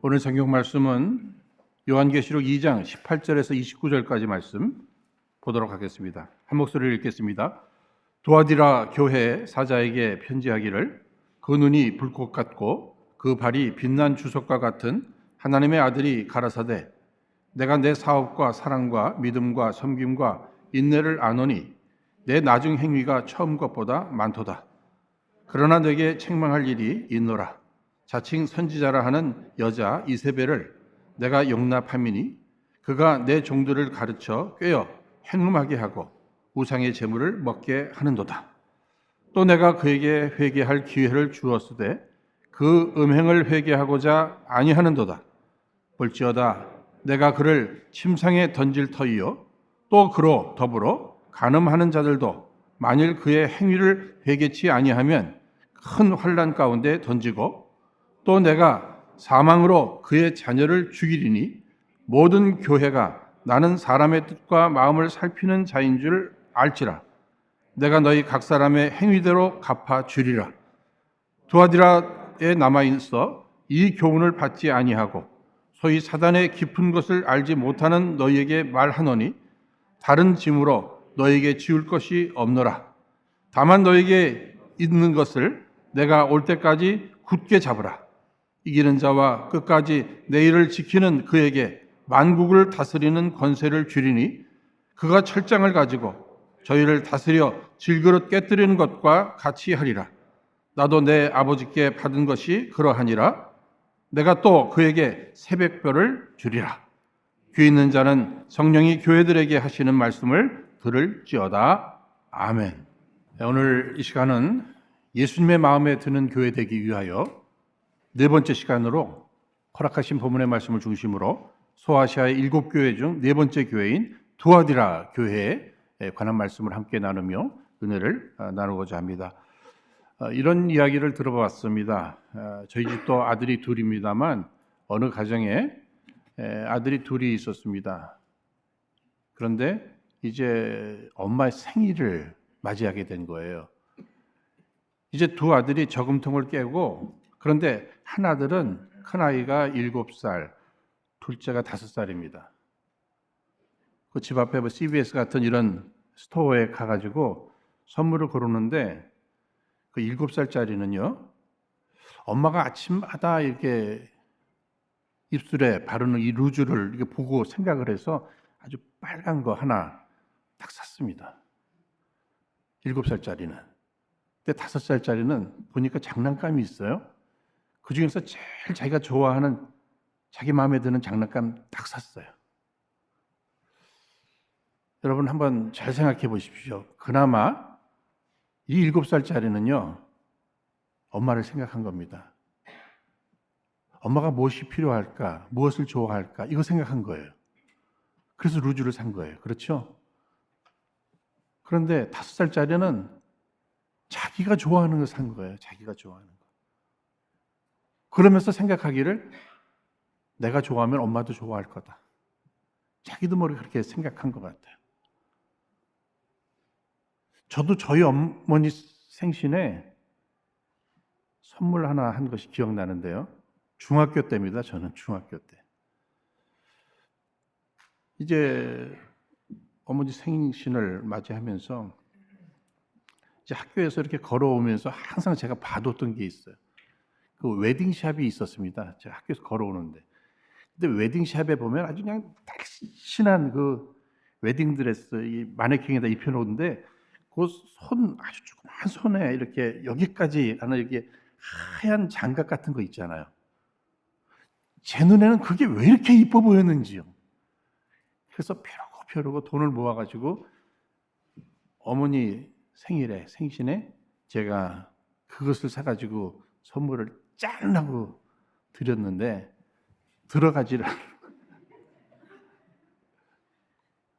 오늘 성경 말씀은 요한계시록 2장 18절에서 29절까지 말씀 보도록 하겠습니다. 한 목소리를 읽겠습니다. 두아디라 교회 사자에게 편지하기를, 그 눈이 불꽃 같고 그 발이 빛난 주석과 같은 하나님의 아들이 가라사대, 내가 내 사업과 사랑과 믿음과 섬김과 인내를 아노니 내 나중 행위가 처음 것보다 많도다. 그러나 내게 책망할 일이 있노라. 자칭 선지자라 하는 여자 이세벨을 내가 용납함이니 그가 내 종들을 가르쳐 꿰어 행음하게 하고 우상의 제물을 먹게 하는도다. 또 내가 그에게 회개할 기회를 주었으되 그 음행을 회개하고자 아니하는도다. 볼지어다 내가 그를 침상에 던질 터이요 또 그로 더불어 간음하는 자들도 만일 그의 행위를 회개치 아니하면 큰 환난 가운데 던지고, 또 내가 사망으로 그의 자녀를 죽이리니 모든 교회가 나는 사람의 뜻과 마음을 살피는 자인 줄 알지라. 내가 너희 각 사람의 행위대로 갚아 주리라. 두아디라에 남아 있어 이 교훈을 받지 아니하고 소위 사단의 깊은 것을 알지 못하는 너희에게 말하노니 다른 짐으로 너희에게 지울 것이 없노라. 다만 너희에게 있는 것을 내가 올 때까지 굳게 잡으라. 이기는 자와 끝까지 내 일을 지키는 그에게 만국을 다스리는 권세를 주리니 그가 철장을 가지고 저희를 다스려 질그릇 깨뜨리는 것과 같이 하리라. 나도 내 아버지께 받은 것이 그러하니라. 내가 또 그에게 새벽별을 주리라. 귀 있는 자는 성령이 교회들에게 하시는 말씀을 들을지어다. 아멘. 오늘 이 시간은 예수님의 마음에 드는 교회 되기 위하여 네 번째 시간으로 허락하신 본문의 말씀을 중심으로 소아시아의 7교회 중 네 번째 교회인 두아디라 교회에 관한 말씀을 함께 나누며 은혜를 나누고자 합니다. 이런 이야기를 들어봤습니다. 저희 집도 아들이 둘입니다만 어느 가정에 아들이 둘이 있었습니다. 그런데 이제 엄마의 생일을 맞이하게 된 거예요. 이제 두 아들이 저금통을 깨고, 그런데 한 아들은 큰아이가 7살, 둘째가 5살입니다. 그 집 앞에 CVS 같은 이런 스토어에 가가지고 선물을 고르는데 그 7살짜리는요, 엄마가 아침마다 이렇게 입술에 바르는 이 루즈를 이렇게 보고 생각을 해서 아주 빨간 거 하나 딱 샀습니다. 7살짜리는. 근데 5살짜리는 보니까 장난감이 있어요. 그 중에서 제일 자기가 좋아하는, 자기 마음에 드는 장난감 딱 샀어요. 여러분 한번 잘 생각해 보십시오. 그나마 이 7살짜리는요, 엄마를 생각한 겁니다. 엄마가 무엇이 필요할까, 무엇을 좋아할까, 이거 생각한 거예요. 그래서 루즈를 산 거예요. 그렇죠? 그런데 5살짜리는 자기가 좋아하는 거 산 거예요. 자기가 좋아하는 거. 그러면서 생각하기를 내가 좋아하면 엄마도 좋아할 거다. 자기도 모르게 그렇게 생각한 것 같아요. 저도 저희 어머니 생신에 선물 하나 한 것이 기억나는데요. 중학교 때입니다. 저는 중학교 때. 이제 어머니 생신을 맞이하면서 이제 학교에서 이렇게 걸어오면서 항상 제가 봐뒀던 게 있어요. 그 웨딩샵이 있었습니다. 제가 학교에서 걸어오는데. 근데 웨딩샵에 보면 아주 그냥 날씬한 그 웨딩드레스 이 마네킹에다 입혀놓는데 그 손, 아주 조그만 손에 이렇게 여기까지 하는 이렇게 하얀 장갑 같은 거 있잖아요. 제 눈에는 그게 왜 이렇게 이뻐 보였는지요. 그래서 벼르고 돈을 모아가지고 어머니 생일에, 생신에 제가 그것을 사가지고 선물을 짠 하고 드렸는데 들어가지를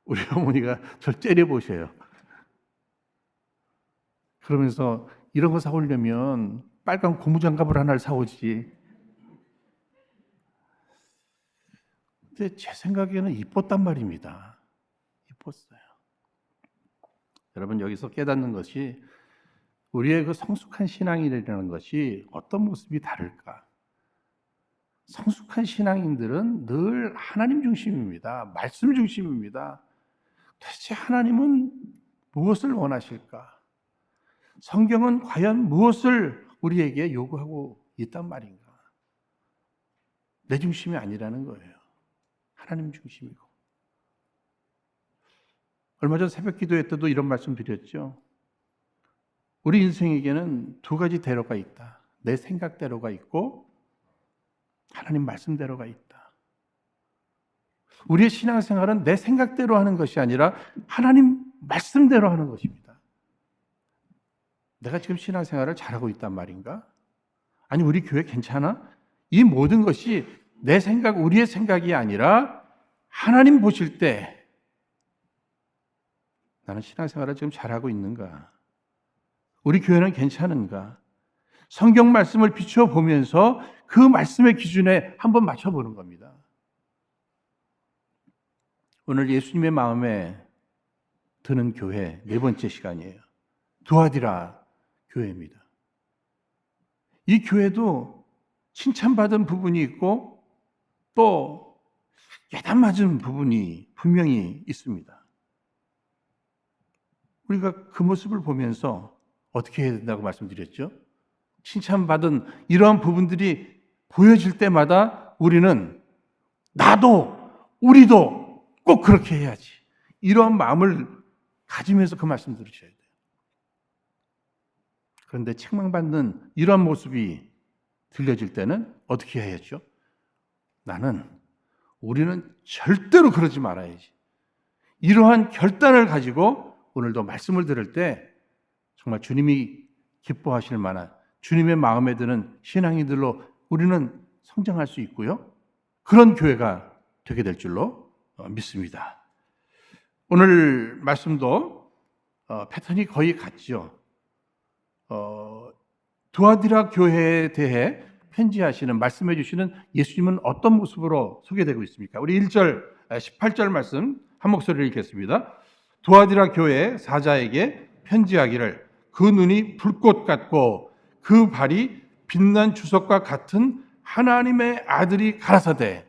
우리 어머니가 저를 째려보셔요. 그러면서 이런 거 사오려면 빨간 고무장갑을 하나를 사오지. 근데 제 생각에는 이뻤단 말입니다. 이뻤어요. 여러분 여기서 깨닫는 것이 우리의 그 성숙한 신앙이라는 것이 어떤 모습이 다를까? 성숙한 신앙인들은 늘 하나님 중심입니다. 말씀 중심입니다. 도대체 하나님은 무엇을 원하실까? 성경은 과연 무엇을 우리에게 요구하고 있단 말인가? 내 중심이 아니라는 거예요. 하나님 중심이고. 얼마 전 새벽 기도회 때도 이런 말씀 드렸죠. 우리 인생에게는 두 가지 대로가 있다. 내 생각대로가 있고 하나님 말씀대로가 있다. 우리의 신앙생활은 내 생각대로 하는 것이 아니라 하나님 말씀대로 하는 것입니다. 내가 지금 신앙생활을 잘하고 있단 말인가? 아니 우리 교회 괜찮아? 이 모든 것이 내 생각, 우리의 생각이 아니라 하나님 보실 때 나는 신앙생활을 지금 잘하고 있는가? 우리 교회는 괜찮은가? 성경 말씀을 비춰보면서 그 말씀의 기준에 한번 맞춰보는 겁니다. 오늘 예수님의 마음에 드는 교회 네 번째 시간이에요. 두아디라 교회입니다. 이 교회도 칭찬받은 부분이 있고 또 야단 맞은 부분이 분명히 있습니다. 우리가 그 모습을 보면서 어떻게 해야 된다고 말씀드렸죠? 칭찬받은 이러한 부분들이 보여질 때마다 우리는 나도 우리도 꼭 그렇게 해야지. 이러한 마음을 가지면서 그 말씀 들으셔야 돼요. 그런데 책망받는 이러한 모습이 들려질 때는 어떻게 해야죠? 우리는 절대로 그러지 말아야지. 이러한 결단을 가지고 오늘도 말씀을 들을 때 정말 주님이 기뻐하실 만한 주님의 마음에 드는 신앙인들로 우리는 성장할 수 있고요. 그런 교회가 되게 될 줄로 믿습니다. 오늘 말씀도 패턴이 거의 같죠. 두아디라 교회에 대해 편지하시는 말씀해 주시는 예수님은 어떤 모습으로 소개되고 있습니까? 우리 1절, 18절 말씀 한 목소리를 읽겠습니다. 두아디라 교회 사자에게 편지하기를 그 눈이 불꽃 같고 그 발이 빛난 주석과 같은 하나님의 아들이 가라사대.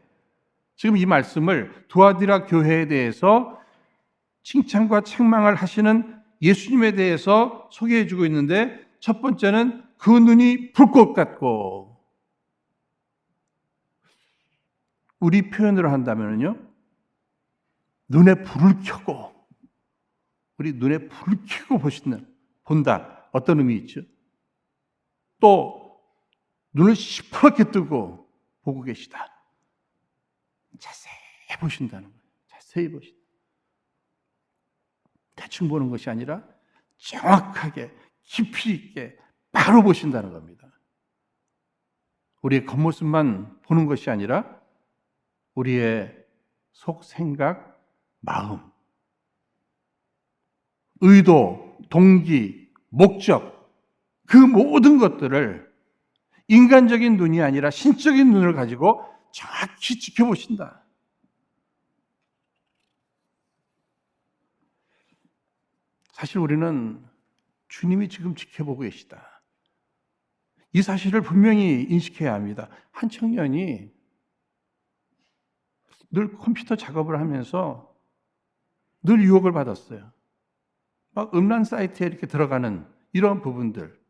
지금 이 말씀을 두아디라 교회에 대해서 칭찬과 책망을 하시는 예수님에 대해서 소개해 주고 있는데 첫 번째는 그 눈이 불꽃 같고, 우리 표현으로 한다면요, 눈에 불을 켜고, 우리 눈에 불을 켜고 본다. 어떤 의미 있죠? 또 눈을 시퍼렇게 뜨고 보고 계시다. 자세히 보신다는 거예요. 자세히 보신다. 대충 보는 것이 아니라 정확하게 깊이 있게 바로 보신다는 겁니다. 우리의 겉모습만 보는 것이 아니라 우리의 속 생각, 마음, 의도, 동기, 목적, 그 모든 것들을 인간적인 눈이 아니라 신적인 눈을 가지고 정확히 지켜보신다. 사실 우리는 주님이 지금 지켜보고 계시다. 이 사실을 분명히 인식해야 합니다. 한 청년이 늘 컴퓨터 작업을 하면서 늘 유혹을 받았어요. 막 음란 사이트에 이렇게 들어가는 이런 부분들.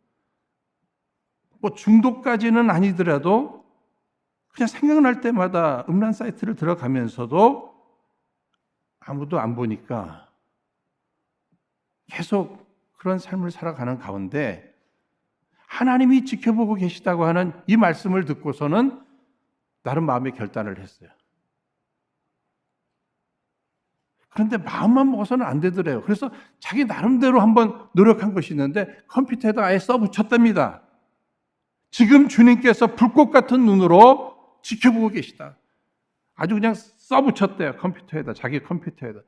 뭐 중독까지는 아니더라도 그냥 생각날 때마다 음란 사이트를 들어가면서도 아무도 안 보니까 계속 그런 삶을 살아가는 가운데 하나님이 지켜보고 계시다고 하는 이 말씀을 듣고서는 나름 마음의 결단을 했어요. 그런데 마음만 먹어서는 안 되더래요. 그래서 자기 나름대로 한번 노력한 것이 있는데 컴퓨터에다 아예 써붙였답니다. 지금 주님께서 불꽃 같은 눈으로 지켜보고 계시다. 아주 그냥 써붙였대요. 컴퓨터에다, 자기 컴퓨터에다.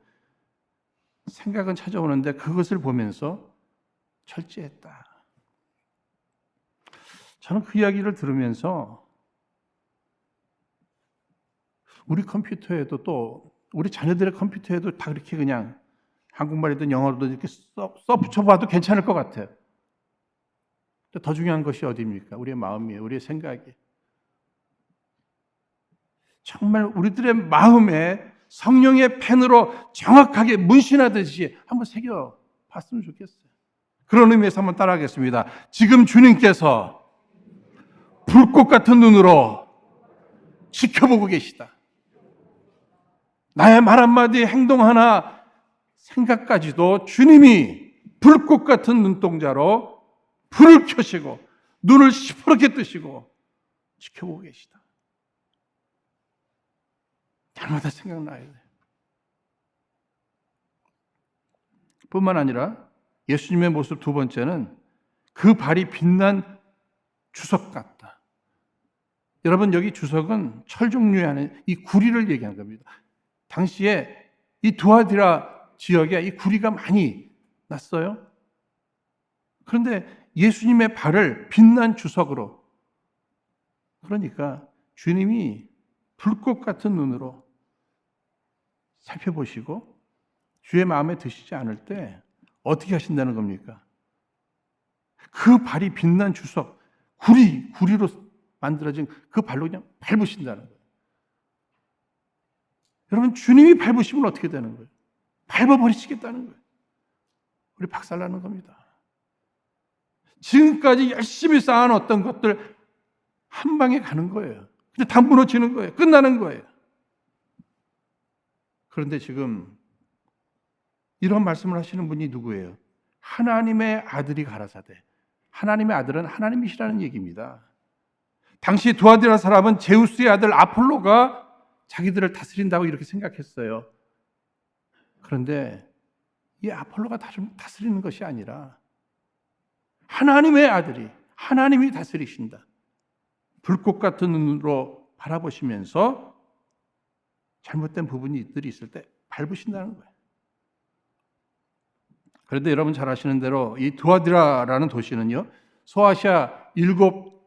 생각은 찾아오는데 그것을 보면서 철저했다. 저는 그 이야기를 들으면서 우리 컴퓨터에도 또 우리 자녀들의 컴퓨터에도 다 그렇게 그냥 한국말이든 영어로든 이렇게 써붙여봐도 괜찮을 것 같아요. 더 중요한 것이 어디입니까? 우리의 마음이에요. 우리의 생각이에요. 정말 우리들의 마음에 성령의 펜으로 정확하게 문신하듯이 한번 새겨 봤으면 좋겠어요. 그런 의미에서 한번 따라하겠습니다. 지금 주님께서 불꽃 같은 눈으로 지켜보고 계시다. 나의 말 한마디, 행동 하나, 생각까지도 주님이 불꽃 같은 눈동자로 불을 켜시고 눈을 시퍼렇게 뜨시고 지켜보고 계시다. 날마다 생각나야 돼요. 뿐만 아니라 예수님의 모습 두 번째는 그 발이 빛난 주석 같다. 여러분, 여기 주석은 철 종류의 하는 이 구리를 얘기하는 겁니다. 당시에 이 두아디라 지역에 이 구리가 많이 났어요. 그런데 예수님의 발을 빛난 주석으로, 그러니까 주님이 불꽃 같은 눈으로 살펴보시고 주의 마음에 드시지 않을 때 어떻게 하신다는 겁니까? 그 발이 빛난 주석, 구리로 만들어진 그 발로 그냥 밟으신다는 거예요. 여러분, 주님이 밟으시면 어떻게 되는 거예요? 밟아버리시겠다는 거예요. 우리 박살나는 겁니다. 지금까지 열심히 쌓아놓은 어떤 것들 한 방에 가는 거예요. 근데 다 무너지는 거예요. 끝나는 거예요. 그런데 지금 이런 말씀을 하시는 분이 누구예요? 하나님의 아들이 가라사대. 하나님의 아들은 하나님이시라는 얘기입니다. 당시 두아디라 사람은 제우스의 아들 아폴로가 자기들을 다스린다고 이렇게 생각했어요. 그런데 이 아폴로가 다스리는 것이 아니라 하나님의 아들이, 하나님이 다스리신다. 불꽃 같은 눈으로 바라보시면서 잘못된 부분들이 있을 때 밟으신다는 거예요. 그런데 여러분 잘 아시는 대로 이 두아디라라는 도시는요, 소아시아 7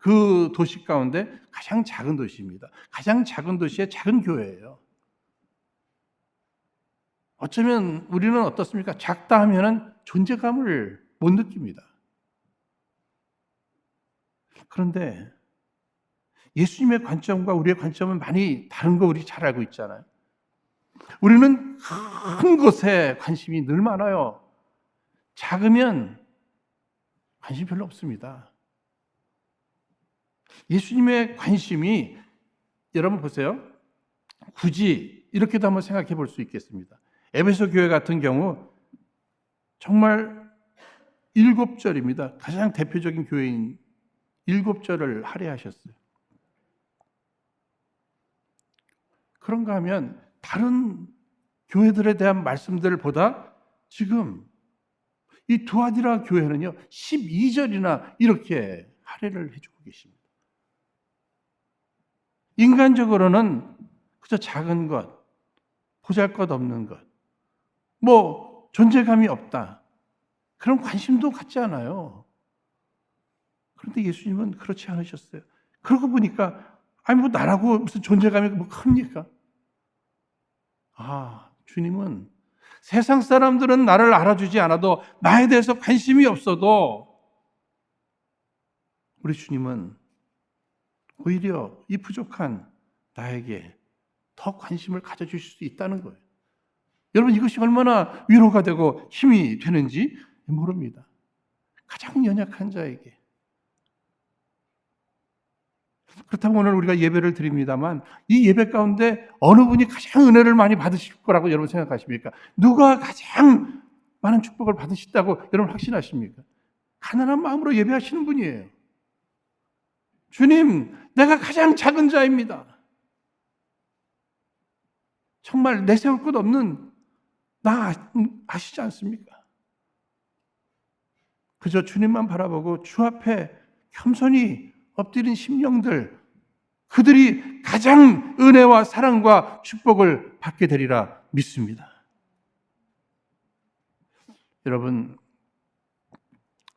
그 도시 가운데 가장 작은 도시입니다. 가장 작은 도시의 작은 교회예요. 어쩌면 우리는 어떻습니까? 작다 하면은 존재감을 못 느낍니다. 그런데 예수님의 관점과 우리의 관점은 많이 다른 거 우리 잘 알고 있잖아요. 우리는 큰 것에 관심이 늘 많아요. 작으면 관심 별로 없습니다. 예수님의 관심이, 여러분 보세요. 굳이 이렇게도 한번 생각해 볼 수 있겠습니다. 에베소 교회 같은 경우 정말 7절입니다. 가장 대표적인 교회인 7절을 할애하셨어요. 그런가 하면 다른 교회들에 대한 말씀들보다 지금 이 두아디라 교회는요 12절이나 이렇게 할애를 해주고 계십니다. 인간적으로는 그저 작은 것, 보잘것없는 것, 뭐 존재감이 없다, 그런 관심도 갖지 않아요. 그런데 예수님은 그렇지 않으셨어요. 그러고 보니까 아니 뭐 나라고 무슨 존재감이 뭐 큽니까? 아, 주님은 세상 사람들은 나를 알아주지 않아도, 나에 대해서 관심이 없어도 우리 주님은 오히려 이 부족한 나에게 더 관심을 가져주실 수 있다는 거예요. 여러분, 이것이 얼마나 위로가 되고 힘이 되는지 모릅니다. 가장 연약한 자에게. 그렇다고 오늘 우리가 예배를 드립니다만 이 예배 가운데 어느 분이 가장 은혜를 많이 받으실 거라고 여러분 생각하십니까? 누가 가장 많은 축복을 받으셨다고 여러분 확신하십니까? 가난한 마음으로 예배하시는 분이에요. 주님, 내가 가장 작은 자입니다. 정말 내세울 것 없는 나 아시지 않습니까? 그저 주님만 바라보고 주 앞에 겸손히 엎드린 심령들, 그들이 가장 은혜와 사랑과 축복을 받게 되리라 믿습니다. 여러분,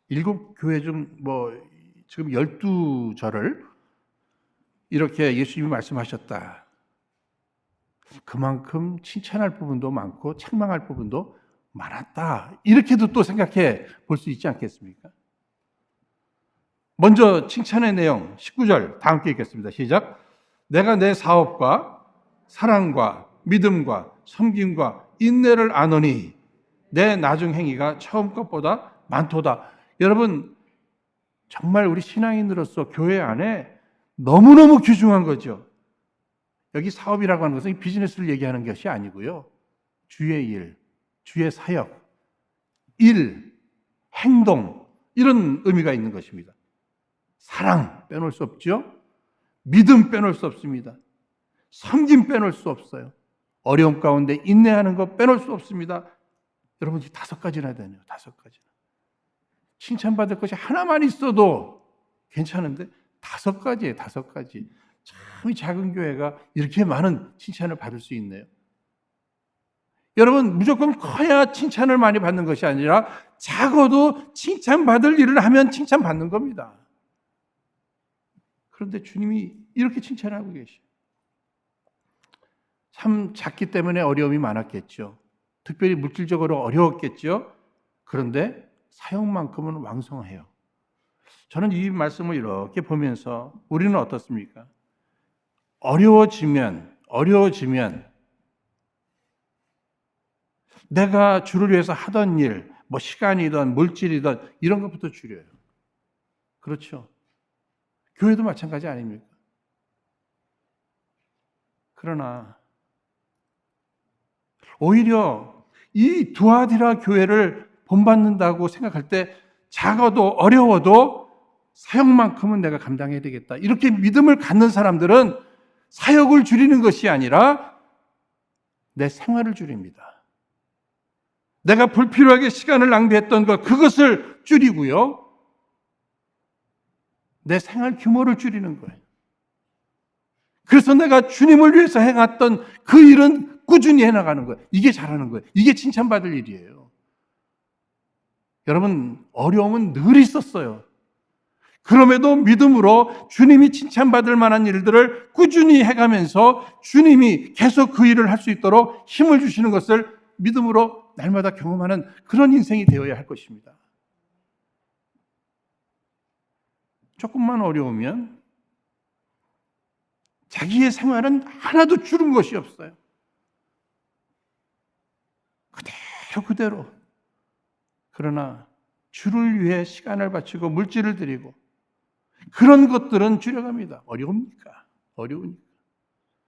7 교회 중 지금 12절을 이렇게 예수님이 말씀하셨다. 그만큼 칭찬할 부분도 많고 책망할 부분도 많았다. 이렇게도 또 생각해 볼 수 있지 않겠습니까? 먼저 칭찬의 내용 19절 다 함께 읽겠습니다. 시작. 내가 내 사업과 사랑과 믿음과 섬김과 인내를 아노니 내 나중 행위가 처음 것보다 많도다. 여러분, 정말 우리 신앙인으로서 교회 안에 너무너무 귀중한 거죠. 여기 사업이라고 하는 것은 비즈니스를 얘기하는 것이 아니고요. 주의 일, 주의 사역, 일, 행동, 이런 의미가 있는 것입니다. 사랑 빼놓을 수 없죠. 믿음 빼놓을 수 없습니다. 섬김 빼놓을 수 없어요. 어려움 가운데 인내하는 것 빼놓을 수 없습니다. 여러분, 5가지나 되네요. 5가지나. 칭찬받을 것이 하나만 있어도 괜찮은데 5가지예요. 5가지. 참 작은 교회가 이렇게 많은 칭찬을 받을 수 있네요. 여러분, 무조건 커야 칭찬을 많이 받는 것이 아니라 작아도 칭찬받을 일을 하면 칭찬받는 겁니다. 그런데 주님이 이렇게 칭찬하고 계셔요. 참 작기 때문에 어려움이 많았겠죠. 특별히 물질적으로 어려웠겠죠. 그런데 사역만큼은 왕성해요. 저는 이 말씀을 이렇게 보면서 우리는 어떻습니까? 어려워지면 내가 주를 위해서 하던 일, 뭐 시간이든 물질이든 이런 것부터 줄여요. 그렇죠? 교회도 마찬가지 아닙니까? 그러나 오히려 이 두아디라 교회를 본받는다고 생각할 때 작아도 어려워도 사역만큼은 내가 감당해야 되겠다. 이렇게 믿음을 갖는 사람들은 사역을 줄이는 것이 아니라 내 생활을 줄입니다. 내가 불필요하게 시간을 낭비했던 것, 그것을 줄이고요. 내 생활 규모를 줄이는 거예요. 그래서 내가 주님을 위해서 해갔던 그 일은 꾸준히 해나가는 거예요. 이게 잘하는 거예요. 이게 칭찬받을 일이에요. 여러분, 어려움은 늘 있었어요. 그럼에도 믿음으로 주님이 칭찬받을 만한 일들을 꾸준히 해가면서 주님이 계속 그 일을 할 수 있도록 힘을 주시는 것을 믿음으로 날마다 경험하는 그런 인생이 되어야 할 것입니다. 조금만 어려우면 자기의 생활은 하나도 줄은 것이 없어요. 그대로. 그러나 주를 위해 시간을 바치고 물질을 드리고 그런 것들은 줄여갑니다. 어려우니까.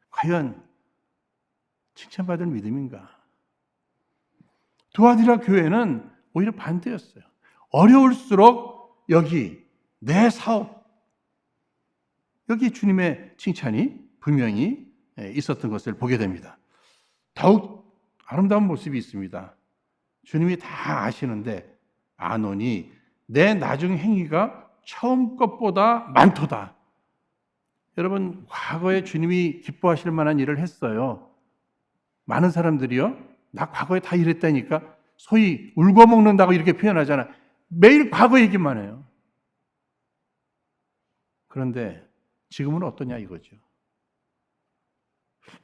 과연 칭찬받을 믿음인가? 두아디라 교회는 오히려 반대였어요. 어려울수록 여기 내 사업, 여기 주님의 칭찬이 분명히 있었던 것을 보게 됩니다. 더욱 아름다운 모습이 있습니다. 주님이 다 아시는데 아노니 내 나중 행위가 처음 것보다 많도다. 여러분, 과거에 주님이 기뻐하실 만한 일을 했어요. 많은 사람들이요, 나 과거에 다 이랬다니까 소위 울고 먹는다고 이렇게 표현하잖아요. 매일 과거 얘기만 해요. 그런데 지금은 어떠냐 이거죠.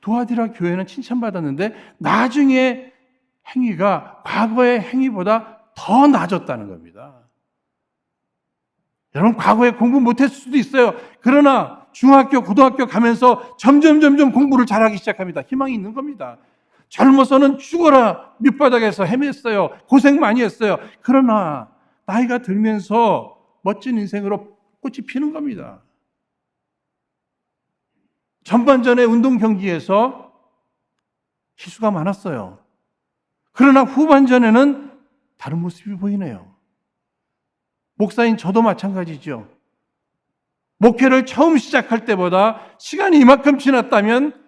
두아디라 교회는 칭찬받았는데 나중에 행위가 과거의 행위보다 더 나아졌다는 겁니다. 여러분, 과거에 공부 못했을 수도 있어요. 그러나 중학교, 고등학교 가면서 점점 공부를 잘하기 시작합니다. 희망이 있는 겁니다. 젊어서는 죽어라 밑바닥에서 헤맸어요. 고생 많이 했어요. 그러나 나이가 들면서 멋진 인생으로 꽃이 피는 겁니다. 전반전의 운동 경기에서 실수가 많았어요. 그러나 후반전에는 다른 모습이 보이네요. 목사인 저도 마찬가지죠. 목회를 처음 시작할 때보다 시간이 이만큼 지났다면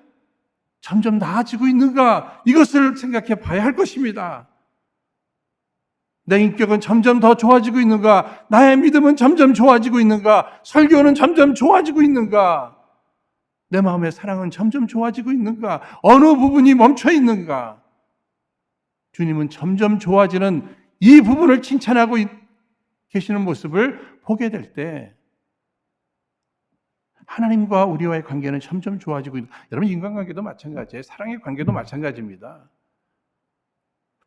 점점 나아지고 있는가, 이것을 생각해 봐야 할 것입니다. 내 인격은 점점 더 좋아지고 있는가, 나의 믿음은 점점 좋아지고 있는가, 설교는 점점 좋아지고 있는가, 내 마음의 사랑은 점점 좋아지고 있는가, 어느 부분이 멈춰 있는가. 주님은 점점 좋아지는 이 부분을 칭찬하고 계시는 모습을 보게 될 때 하나님과 우리와의 관계는 점점 좋아지고 있는, 여러분, 인간관계도 마찬가지예요. 사랑의 관계도 마찬가지입니다.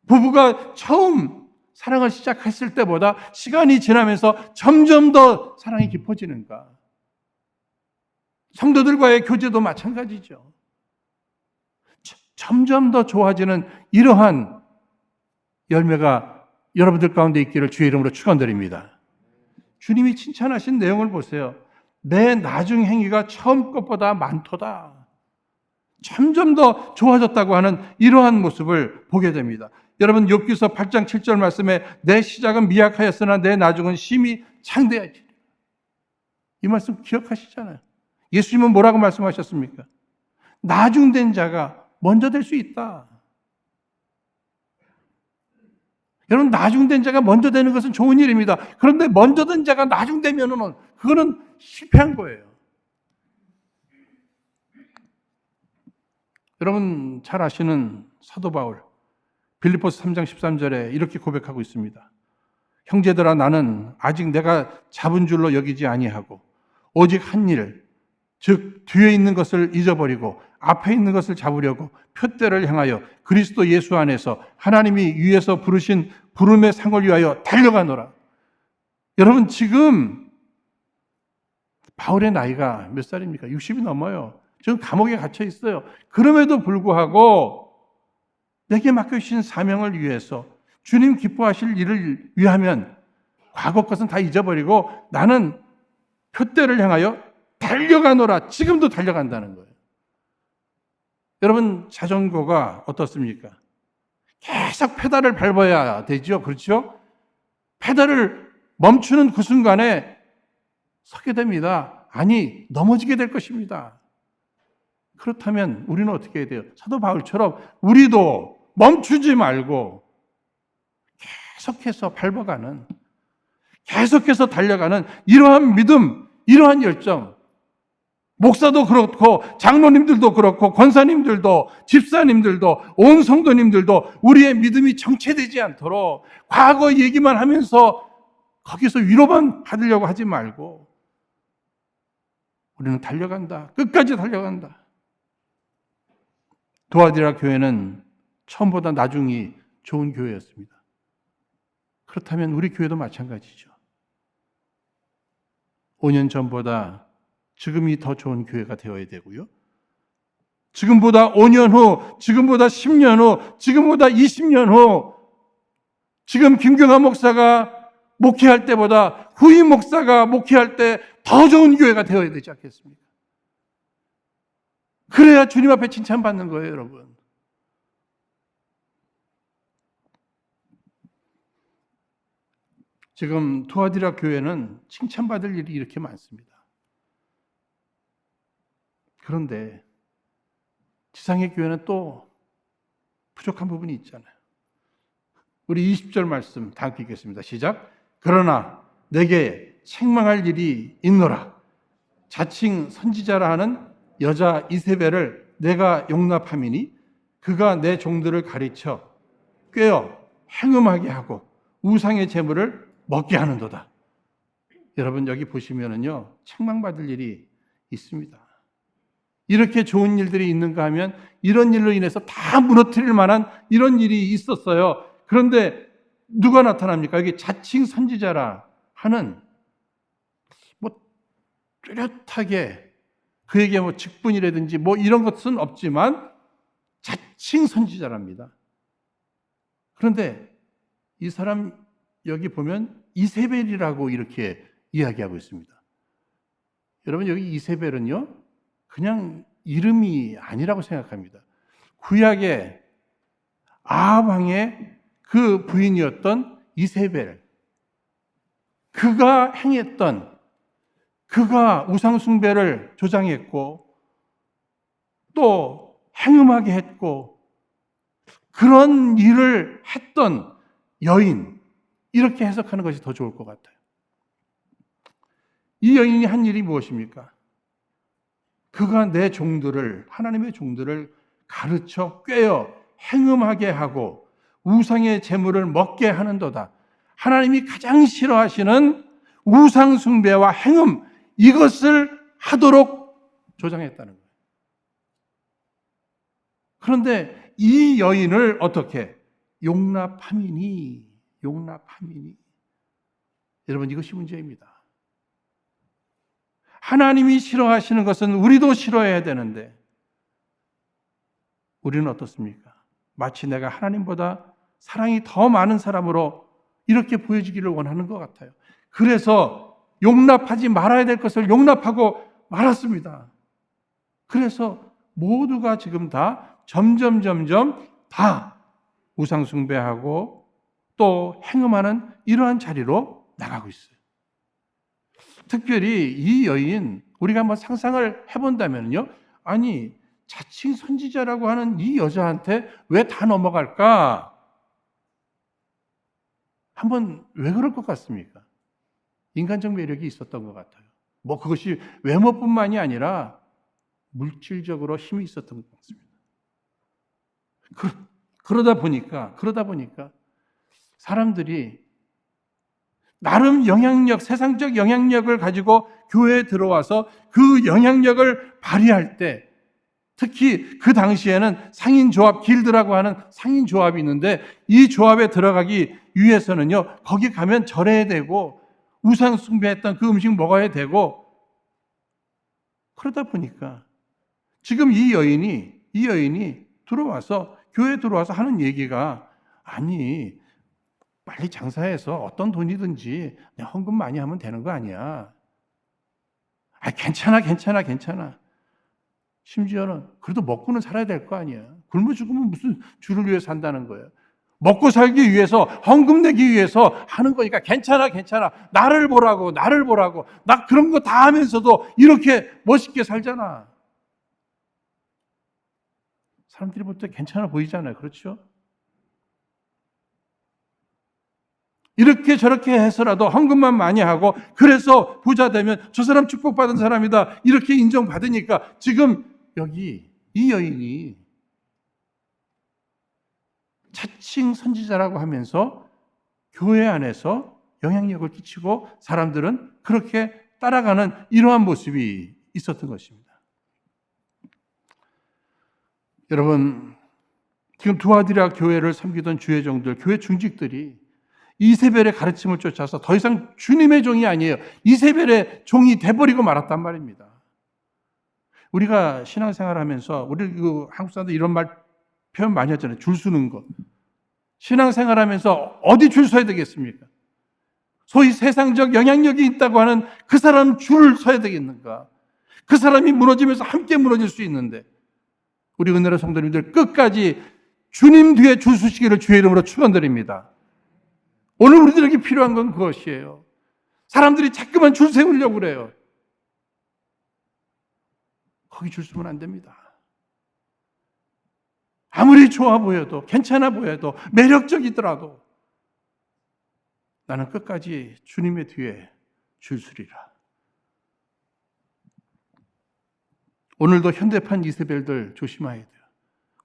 부부가 처음 사랑을 시작했을 때보다 시간이 지나면서 점점 더 사랑이 깊어지는가. 성도들과의 교제도 마찬가지죠. 점점 더 좋아지는 이러한 열매가 여러분들 가운데 있기를 주의 이름으로 축원드립니다. 주님이 칭찬하신 내용을 보세요. 내 나중 행위가 처음 것보다 많도다. 점점 더 좋아졌다고 하는 이러한 모습을 보게 됩니다. 여러분 욥기서 8장 7절 말씀에 내 시작은 미약하였으나 내 나중은 심히 창대하지. 이 말씀 기억하시잖아요. 예수님은 뭐라고 말씀하셨습니까? 나중된 자가 먼저 될 수 있다. 여러분 나중된 자가 먼저 되는 것은 좋은 일입니다. 그런데 먼저 된 자가 나중되면은 그거는 실패한 거예요. 여러분 잘 아시는 사도 바울 빌립보서 3장 13절에 이렇게 고백하고 있습니다. 형제들아 나는 아직 내가 잡은 줄로 여기지 아니하고 오직 한 일, 즉 뒤에 있는 것을 잊어버리고 앞에 있는 것을 잡으려고 표대를 향하여 그리스도 예수 안에서 하나님이 위에서 부르신 부름의 상을 위하여 달려가노라. 여러분 지금 바울의 나이가 몇 살입니까? 60이 넘어요. 지금 감옥에 갇혀 있어요. 그럼에도 불구하고 내게 맡겨주신 사명을 위해서 주님 기뻐하실 일을 위하면 과거 것은 다 잊어버리고 나는 표대를 향하여 달려가노라. 지금도 달려간다는 거예요. 여러분 자전거가 어떻습니까? 계속 페달을 밟아야 되죠. 그렇죠? 페달을 멈추는 그 순간에 서게 됩니다. 아니 넘어지게 될 것입니다. 그렇다면 우리는 어떻게 해야 돼요? 사도 바울처럼 우리도 멈추지 말고 계속해서 밟아가는, 계속해서 달려가는 이러한 믿음, 이러한 열정, 목사도 그렇고 장로님들도 그렇고 권사님들도 집사님들도 온 성도님들도 우리의 믿음이 정체되지 않도록 과거 얘기만 하면서 거기서 위로만 받으려고 하지 말고 우리는 달려간다. 끝까지 달려간다. 도아디라 교회는 처음보다 나중이 좋은 교회였습니다. 그렇다면 우리 교회도 마찬가지죠. 5년 전보다 지금이 더 좋은 교회가 되어야 되고요. 지금보다 5년 후, 지금보다 10년 후, 지금보다 20년 후, 지금 김경환 목사가 목회할 때보다 후임 목사가 목회할 때 더 좋은 교회가 되어야 되지 않겠습니까? 그래야 주님 앞에 칭찬받는 거예요, 여러분. 지금 투아디라 교회는 칭찬받을 일이 이렇게 많습니다. 그런데 지상의 교회는 또 부족한 부분이 있잖아요. 우리 20절 말씀 다 읽겠습니다. 시작. 그러나 내게 책망할 일이 있노라. 자칭 선지자라 하는 여자 이세벨을 내가 용납함이니 그가 내 종들을 가르쳐 꿰어 행음하게 하고 우상의 제물을 먹게 하는도다. 여러분 여기 보시면은요 책망받을 일이 있습니다. 이렇게 좋은 일들이 있는가 하면 이런 일로 인해서 다 무너뜨릴 만한 이런 일이 있었어요. 그런데 누가 나타납니까? 여기 자칭 선지자라 하는 뭐 뚜렷하게 그에게 뭐 직분이라든지 뭐 이런 것은 없지만 자칭 선지자랍니다. 그런데 이 사람 여기 보면 이세벨이라고 이렇게 이야기하고 있습니다. 여러분 여기 이세벨은요 그냥 이름이 아니라고 생각합니다. 구약의 아합 왕의 그 부인이었던 이세벨, 그가 행했던, 그가 우상 숭배를 조장했고 또 행음하게 했고 그런 일을 했던 여인, 이렇게 해석하는 것이 더 좋을 것 같아요. 이 여인이 한 일이 무엇입니까? 그가 내 종들을, 하나님의 종들을 가르쳐 꿰어 행음하게 하고 우상의 제물을 먹게 하는도다. 하나님이 가장 싫어하시는 우상 숭배와 행음, 이것을 하도록 조장했다는 거예요. 그런데 이 여인을 어떻게 용납함이니? 여러분 이것이 문제입니다. 하나님이 싫어하시는 것은 우리도 싫어해야 되는데 우리는 어떻습니까? 마치 내가 하나님보다 사랑이 더 많은 사람으로 이렇게 보여지기를 원하는 것 같아요. 그래서 용납하지 말아야 될 것을 용납하고 말았습니다. 그래서 모두가 지금 다 점점 다 우상숭배하고 또 행음하는 이러한 자리로 나가고 있어요. 특별히 이 여인, 우리가 한번 상상을 해본다면요. 아니, 자칭 선지자라고 하는 이 여자한테 왜 다 넘어갈까? 한번 왜 그럴 것 같습니까? 인간적 매력이 있었던 것 같아요. 뭐 그것이 외모뿐만이 아니라 물질적으로 힘이 있었던 것 같습니다. 그러다 보니까 사람들이 나름 영향력, 세상적 영향력을 가지고 교회에 들어와서 그 영향력을 발휘할 때, 특히 그 당시에는 상인조합, 길드라고 하는 상인조합이 있는데 이 조합에 들어가기 위해서는요, 거기 가면 절해야 되고 우상 숭배했던 그 음식 먹어야 되고, 그러다 보니까 지금 이 여인이 들어와서 교회에 들어와서 하는 얘기가, 아니 빨리 장사해서 어떤 돈이든지 그냥 헌금 많이 하면 되는 거 아니야. 괜찮아. 심지어는 그래도 먹고는 살아야 될 거 아니야. 굶어 죽으면 무슨 주를 위해 산다는 거예요. 먹고 살기 위해서, 헌금 내기 위해서 하는 거니까 괜찮아. 나를 보라고. 나 그런 거 다 하면서도 이렇게 멋있게 살잖아. 사람들이 볼 때 괜찮아 보이잖아요. 그렇죠? 이렇게 저렇게 해서라도 헌금만 많이 하고, 그래서 부자 되면 저 사람 축복받은 사람이다, 이렇게 인정받으니까 지금 여기 이 여인이 자칭 선지자라고 하면서 교회 안에서 영향력을 끼치고 사람들은 그렇게 따라가는 이러한 모습이 있었던 것입니다. 여러분, 지금 두아디라 교회를 섬기던 주회종들, 교회 중직들이 이세벨의 가르침을 쫓아서 더 이상 주님의 종이 아니에요. 이세벨의 종이 돼버리고 말았단 말입니다. 우리가 신앙생활 하면서, 우리 한국 사람들 이런 표현 많이 하잖아요. 줄 서는 것. 신앙생활 하면서 어디 줄 서야 되겠습니까? 소위 세상적 영향력이 있다고 하는 그 사람 줄을 서야 되겠는가? 그 사람이 무너지면서 함께 무너질 수 있는데, 우리 은혜로 성도님들 끝까지 주님 뒤에 줄 서시기를 주의 이름으로 축원드립니다. 오늘 우리들에게 필요한 건 그것이에요. 사람들이 자꾸만 줄 세우려고 그래요. 거기 줄 서면 안 됩니다. 아무리 좋아 보여도, 괜찮아 보여도, 매력적이더라도 나는 끝까지 주님의 뒤에 줄 서리라. 오늘도 현대판 이세벨들 조심해야 돼요.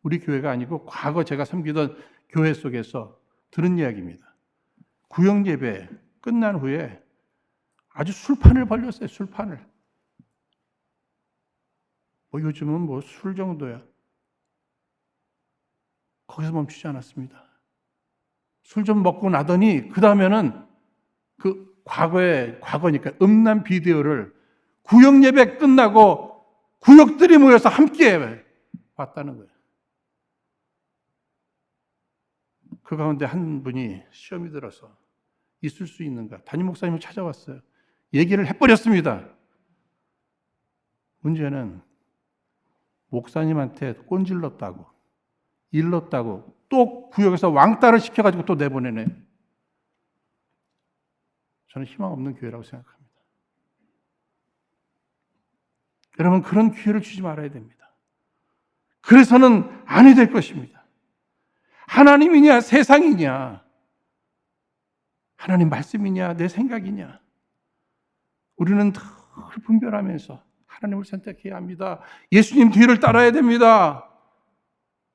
우리 교회가 아니고 과거 제가 섬기던 교회 속에서 들은 이야기입니다. 구역 예배 끝난 후에 아주 술판을 벌렸어요. 술판을. 요즘은 술 정도야. 거기서 멈추지 않았습니다. 술 좀 먹고 나더니 그 다음에는 그 과거니까 음란 비디오를 구역 예배 끝나고 구역들이 모여서 함께 봤다는 거예요. 그 가운데 한 분이 시험이 들어서 있을 수 있는가? 담임 목사님을 찾아왔어요. 얘기를 해버렸습니다. 문제는 목사님한테 꼰질렀다고, 일렀다고 또 구역에서 왕따를 시켜가지고 또 내보내네. 저는 희망 없는 교회라고 생각합니다. 여러분, 그런 기회를 주지 말아야 됩니다. 그래서는 아니 될 것입니다. 하나님이냐 세상이냐, 하나님 말씀이냐 내 생각이냐, 우리는 늘 분별하면서 하나님을 선택해야 합니다. 예수님 뒤를 따라야 됩니다.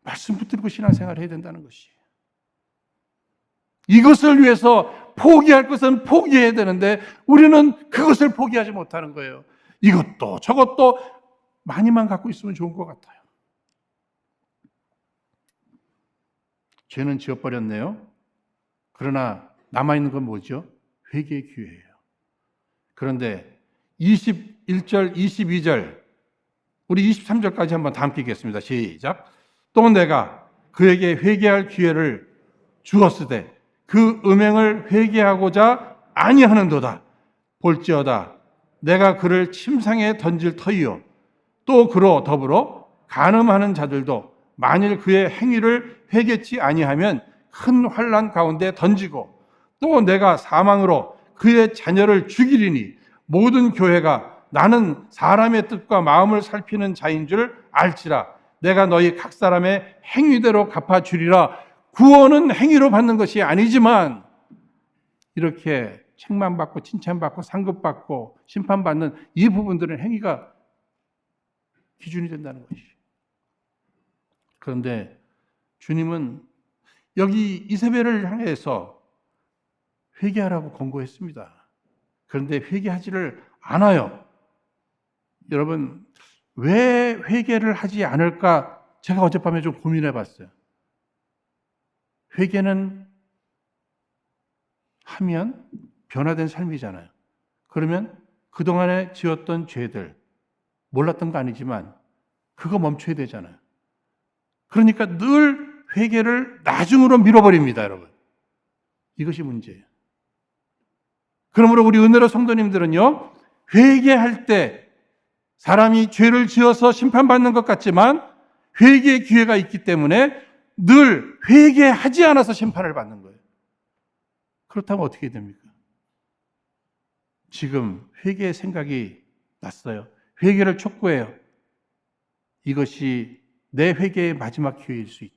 말씀 붙들고 신앙생활을 해야 된다는 것이, 이것을 위해서 포기할 것은 포기해야 되는데 우리는 그것을 포기하지 못하는 거예요. 이것도 저것도 많이만 갖고 있으면 좋은 것 같아요. 죄는 지어버렸네요. 그러나 남아있는 건 뭐죠? 회개의 기회예요. 그런데 21절, 22절, 우리 23절까지 한번 다 함께 읽겠습니다. 시작. 또 내가 그에게 회개할 기회를 주었으되 그 음행을 회개하고자 아니하는도다. 볼지어다 내가 그를 침상에 던질 터이요 또 그로 더불어 간음하는 자들도 만일 그의 행위를 회개치 아니하면 큰 환난 가운데 던지고 또 내가 사망으로 그의 자녀를 죽이리니 모든 교회가 나는 사람의 뜻과 마음을 살피는 자인 줄 알지라. 내가 너희 각 사람의 행위대로 갚아주리라. 구원은 행위로 받는 것이 아니지만 이렇게 책망받고 칭찬받고 상급받고 심판받는 이 부분들은 행위가 기준이 된다는 것이죠. 그런데 주님은 여기 이세벨을 향해서 회개하라고 권고했습니다. 그런데 회개하지를 않아요. 여러분, 왜 회개를 하지 않을까? 제가 어젯밤에 좀 고민해 봤어요. 회개는 하면 변화된 삶이잖아요. 그러면 그동안에 지었던 죄들, 몰랐던 거 아니지만 그거 멈춰야 되잖아요. 그러니까 늘 회개를 나중으로 밀어버립니다, 여러분. 이것이 문제예요. 그러므로 우리 은혜로 성도님들은요, 회개할 때 사람이 죄를 지어서 심판받는 것 같지만 회개의 기회가 있기 때문에 늘 회개하지 않아서 심판을 받는 거예요. 그렇다면 어떻게 됩니까? 지금 회개의 생각이 났어요. 회개를 촉구해요. 이것이 내 회개의 마지막 기회일 수 있다.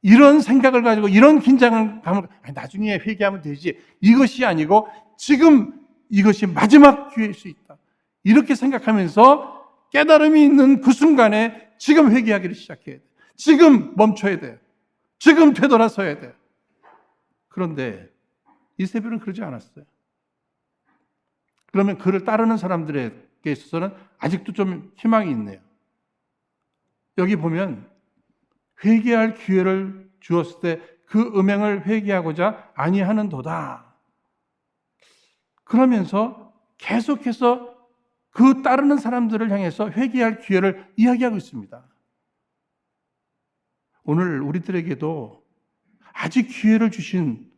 이런 생각을 가지고 이런 긴장감을 나중에 회개하면 되지. 이것이 아니고 지금 이것이 마지막 기회일 수 있다. 이렇게 생각하면서 깨달음이 있는 그 순간에 지금 회개하기를 시작해야 돼. 지금 멈춰야 돼. 지금 되돌아서야 돼. 그런데 이세벨은 그러지 않았어요. 그러면 그를 따르는 사람들에게 있어서는 아직도 좀 희망이 있네요. 여기 보면 회개할 기회를 주었을 때 그 음행을 회개하고자 아니하는도다. 그러면서 계속해서 그 따르는 사람들을 향해서 회개할 기회를 이야기하고 있습니다. 오늘 우리들에게도 아직 기회를 주신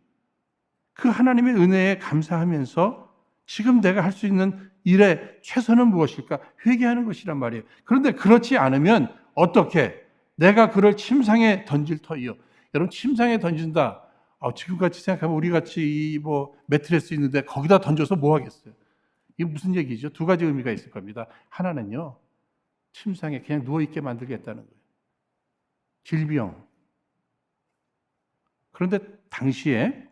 그 하나님의 은혜에 감사하면서 지금 내가 할 수 있는 일의 최선은 무엇일까? 회개하는 것이란 말이에요. 그런데 그렇지 않으면 어떻게? 내가 그를 침상에 던질 터이요. 여러분, 침상에 던진다. 지금같이 생각하면 우리같이 매트레스 있는데 거기다 던져서 뭐 하겠어요? 이게 무슨 얘기죠? 두 가지 의미가 있을 겁니다. 하나는요, 침상에 그냥 누워있게 만들겠다는 거예요. 질병. 그런데 당시에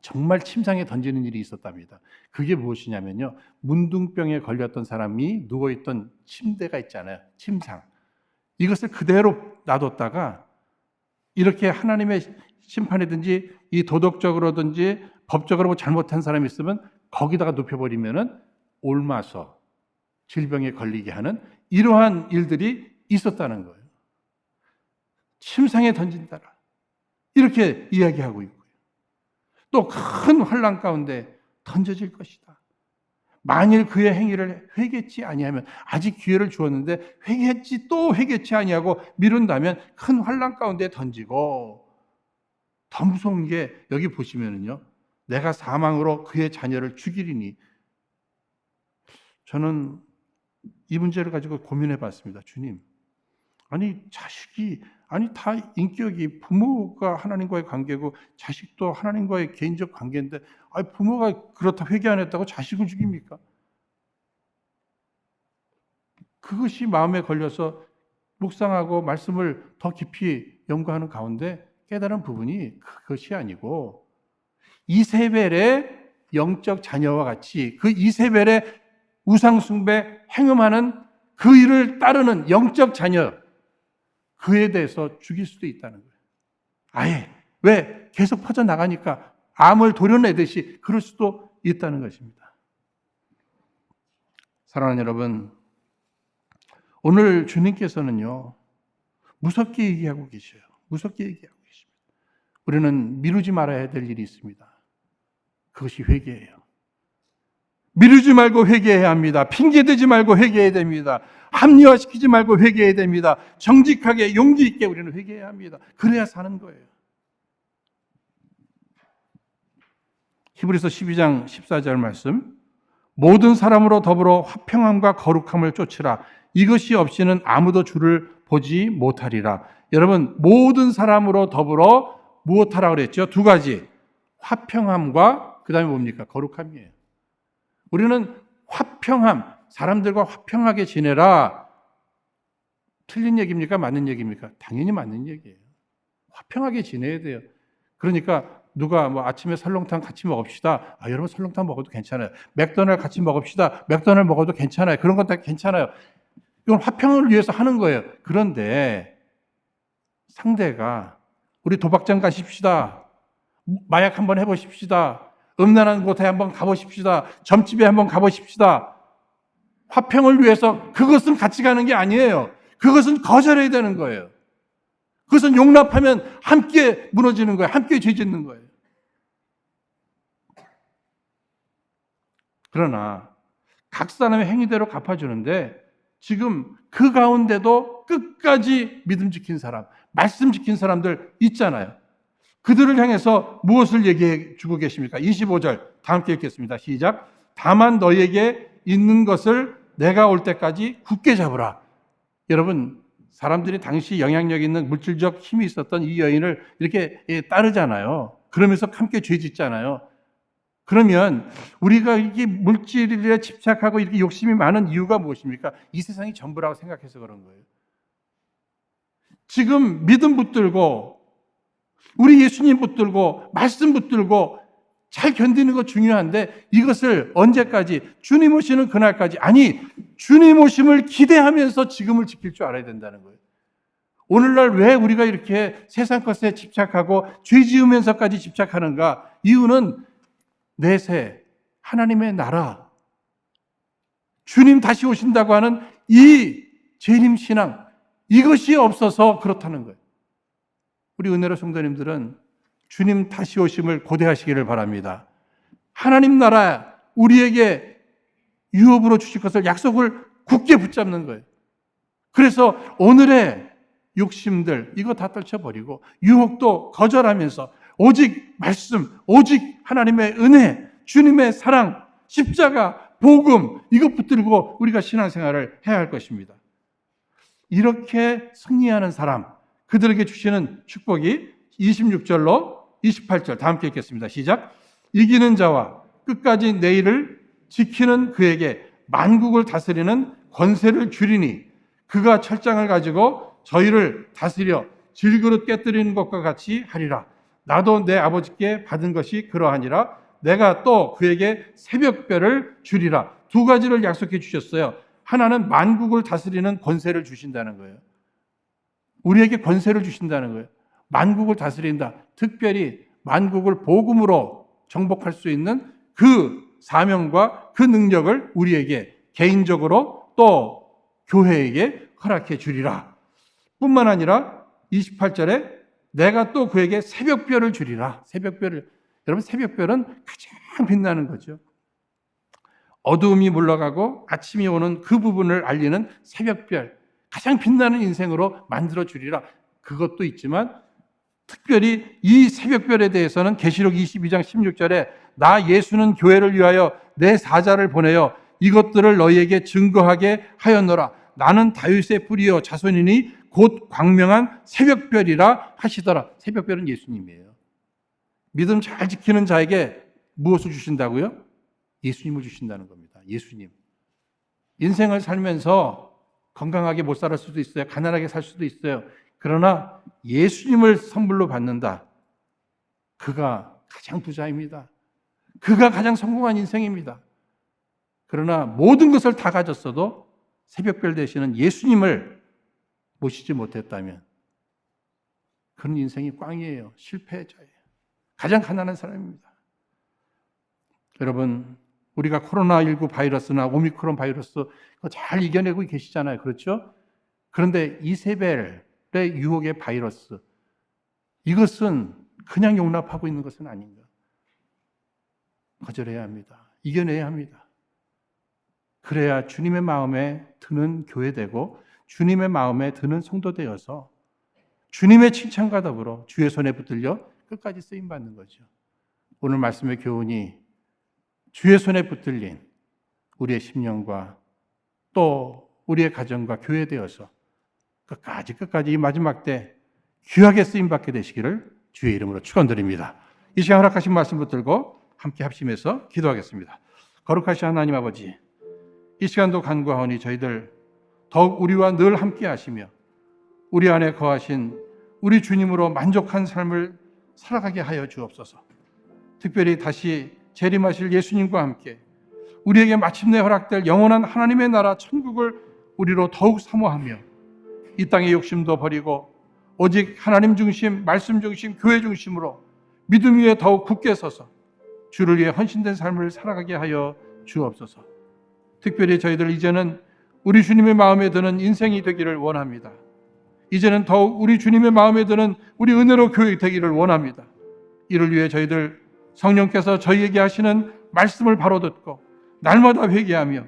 정말 침상에 던지는 일이 있었답니다. 그게 무엇이냐면요, 문둥병에 걸렸던 사람이 누워있던 침대가 있잖아요. 침상. 이것을 그대로 놔뒀다가 이렇게 하나님의 심판이든지 이 도덕적으로든지 법적으로 잘못한 사람이 있으면 거기다가 눕혀버리면은 옮아서 질병에 걸리게 하는 이러한 일들이 있었다는 거예요. 침상에 던진다라. 이렇게 이야기하고 있고요. 또 큰 환난 가운데 던져질 것이다. 만일 그의 행위를 회개치 아니하면, 아직 기회를 주었는데 회개했지 또 회개치 아니하고 미룬다면 큰 환난 가운데 던지고, 더 무서운 게 여기 보시면은요, 내가 사망으로 그의 자녀를 죽이리니. 저는 이 문제를 가지고 고민해 봤습니다. 주님, 자식이 다 인격이 부모가 하나님과의 관계고 자식도 하나님과의 개인적 관계인데 부모가 그렇다 회개 안 했다고 자식을 죽입니까? 그것이 마음에 걸려서 묵상하고 말씀을 더 깊이 연구하는 가운데 깨달은 부분이 그것이 아니고 이세벨의 영적 자녀와 같이 그 이세벨의 우상숭배 행음하는 그 일을 따르는 영적 자녀, 그에 대해서 죽일 수도 있다는 거예요. 아예. 왜? 계속 퍼져나가니까 암을 도려내듯이 그럴 수도 있다는 것입니다. 사랑하는 여러분, 오늘 주님께서는요, 무섭게 얘기하고 계셔요. 무섭게 얘기하고 계십니다. 우리는 미루지 말아야 될 일이 있습니다. 그것이 회개예요. 미루지 말고 회개해야 합니다. 핑계대지 말고 회개해야 됩니다. 합리화시키지 말고 회개해야 됩니다. 정직하게 용기 있게 우리는 회개해야 합니다. 그래야 사는 거예요. 히브리서 12장 14절 말씀, 모든 사람으로 더불어 화평함과 거룩함을 쫓으라. 이것이 없이는 아무도 주를 보지 못하리라. 여러분, 모든 사람으로 더불어 무엇하라 그랬죠? 두 가지. 화평함과 그 다음에 뭡니까? 거룩함이에요. 우리는 화평함, 사람들과 화평하게 지내라. 틀린 얘기입니까? 맞는 얘기입니까? 당연히 맞는 얘기예요. 화평하게 지내야 돼요. 그러니까 누가 뭐 아침에 설렁탕 같이 먹읍시다. 여러분 설렁탕 먹어도 괜찮아요. 맥도날드 같이 먹읍시다. 맥도날드 먹어도 괜찮아요. 그런 건 다 괜찮아요. 이건 화평을 위해서 하는 거예요. 그런데 상대가 우리 도박장 가십시다. 마약 한번 해보십시다. 음란한 곳에 한번 가보십시다. 점집에 한번 가보십시다. 화평을 위해서 그것은 같이 가는 게 아니에요. 그것은 거절해야 되는 거예요. 그것은 용납하면 함께 무너지는 거예요. 함께 죄짓는 거예요. 그러나 각 사람의 행위대로 갚아주는데 지금 그 가운데도 끝까지 믿음 지킨 사람, 말씀 지킨 사람들 있잖아요. 그들을 향해서 무엇을 얘기해 주고 계십니까? 25절 다 함께 읽겠습니다. 시작. 다만 너희에게 있는 것을 내가 올 때까지 굳게 잡으라. 여러분, 사람들이 당시 영향력 있는 물질적 힘이 있었던 이 여인을 이렇게 따르잖아요. 그러면서 함께 죄 짓잖아요. 그러면 우리가 이게 물질에 집착하고 이렇게 욕심이 많은 이유가 무엇입니까? 이 세상이 전부라고 생각해서 그런 거예요. 지금 믿음 붙들고 우리 예수님 붙들고 말씀 붙들고 잘 견디는 거 중요한데 이것을 언제까지? 주님 오시는 그날까지, 아니 주님 오심을 기대하면서 지금을 지킬 줄 알아야 된다는 거예요. 오늘날 왜 우리가 이렇게 세상 것에 집착하고 죄 지으면서까지 집착하는가? 이유는 내세 하나님의 나라, 주님 다시 오신다고 하는 이 재림 신앙, 이것이 없어서 그렇다는 거예요. 우리 은혜로 성도님들은 주님 다시 오심을 고대하시기를 바랍니다. 하나님 나라 우리에게 유업으로 주실 것을 약속을 굳게 붙잡는 거예요. 그래서 오늘의 욕심들 이거 다 떨쳐버리고 유혹도 거절하면서 오직 말씀, 오직 하나님의 은혜, 주님의 사랑, 십자가, 복음 이것 붙들고 우리가 신앙생활을 해야 할 것입니다. 이렇게 승리하는 사람, 그들에게 주시는 축복이 26절로 28절 다 함께 읽겠습니다. 시작. 이기는 자와 끝까지 내일을 지키는 그에게 만국을 다스리는 권세를 주리니 그가 철장을 가지고 저희를 다스려 질그릇 깨뜨리는 것과 같이 하리라. 나도 내 아버지께 받은 것이 그러하니라. 내가 또 그에게 새벽별을 주리라. 두 가지를 약속해 주셨어요. 하나는 만국을 다스리는 권세를 주신다는 거예요. 우리에게 권세를 주신다는 거예요. 만국을 다스린다. 특별히 만국을 복음으로 정복할 수 있는 그 사명과 그 능력을 우리에게 개인적으로 또 교회에게 허락해 주리라. 뿐만 아니라 28절에 내가 또 그에게 새벽별을 주리라. 새벽별을, 여러분 새벽별은 가장 빛나는 거죠. 어두움이 물러가고 아침이 오는 그 부분을 알리는 새벽별, 가장 빛나는 인생으로 만들어 주리라. 그것도 있지만 특별히 이 새벽별에 대해서는 계시록 22장 16절에 나 예수는 교회를 위하여 내 사자를 보내어 이것들을 너희에게 증거하게 하였노라. 나는 다윗의 뿌리요 자손이니 곧 광명한 새벽별이라 하시더라. 새벽별은 예수님이에요. 믿음 잘 지키는 자에게 무엇을 주신다고요? 예수님을 주신다는 겁니다. 예수님. 인생을 살면서 건강하게 못 살 수도 있어요. 가난하게 살 수도 있어요. 그러나 예수님을 선물로 받는다. 그가 가장 부자입니다. 그가 가장 성공한 인생입니다. 그러나 모든 것을 다 가졌어도 새벽별 되시는 예수님을 모시지 못했다면 그런 인생이 꽝이에요. 실패자예요. 가장 가난한 사람입니다. 여러분, 우리가 코로나19 바이러스나 오미크론 바이러스 그거 잘 이겨내고 계시잖아요. 그렇죠? 그런데 이세벨의 유혹의 바이러스, 이것은 그냥 용납하고 있는 것은 아닌가. 거절해야 합니다. 이겨내야 합니다. 그래야 주님의 마음에 드는 교회되고 주님의 마음에 드는 성도 되어서 주님의 칭찬과 더불어 주의 손에 붙들려 끝까지 쓰임받는 거죠. 오늘 말씀의 교훈이 주의 손에 붙들린 우리의 심령과 또 우리의 가정과 교회 되어서 끝까지 이 마지막 때 귀하게 쓰임받게 되시기를 주의 이름으로 축원드립니다. 이 시간 허락하신 말씀 붙들고 함께 합심해서 기도하겠습니다. 거룩하신 하나님 아버지, 이 시간도 간구하오니 저희들 더욱 우리와 늘 함께 하시며 우리 안에 거하신 우리 주님으로 만족한 삶을 살아가게 하여 주옵소서. 특별히 다시 재림하실 예수님과 함께 우리에게 마침내 허락될 영원한 하나님의 나라 천국을 우리로 더욱 사모하며 이 땅의 욕심도 버리고 오직 하나님 중심, 말씀 중심, 교회 중심으로 믿음 위에 더욱 굳게 서서 주를 위해 헌신된 삶을 살아가게 하여 주옵소서. 특별히 저희들 이제는 우리 주님의 마음에 드는 인생이 되기를 원합니다. 이제는 더욱 우리 주님의 마음에 드는 우리 은혜로 교회 되기를 원합니다. 이를 위해 저희들 성령께서 저희에게 하시는 말씀을 바로 듣고 날마다 회개하며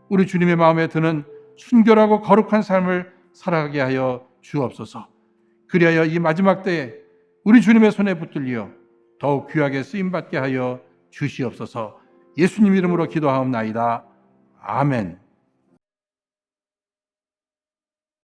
우리 주님의 마음에 드는 순결하고 거룩한 삶을 살아가게 하여 주옵소서. 그리하여 이 마지막 때에 우리 주님의 손에 붙들려 더욱 귀하게 쓰임받게 하여 주시옵소서. 예수님 이름으로 기도하옵나이다. 아멘.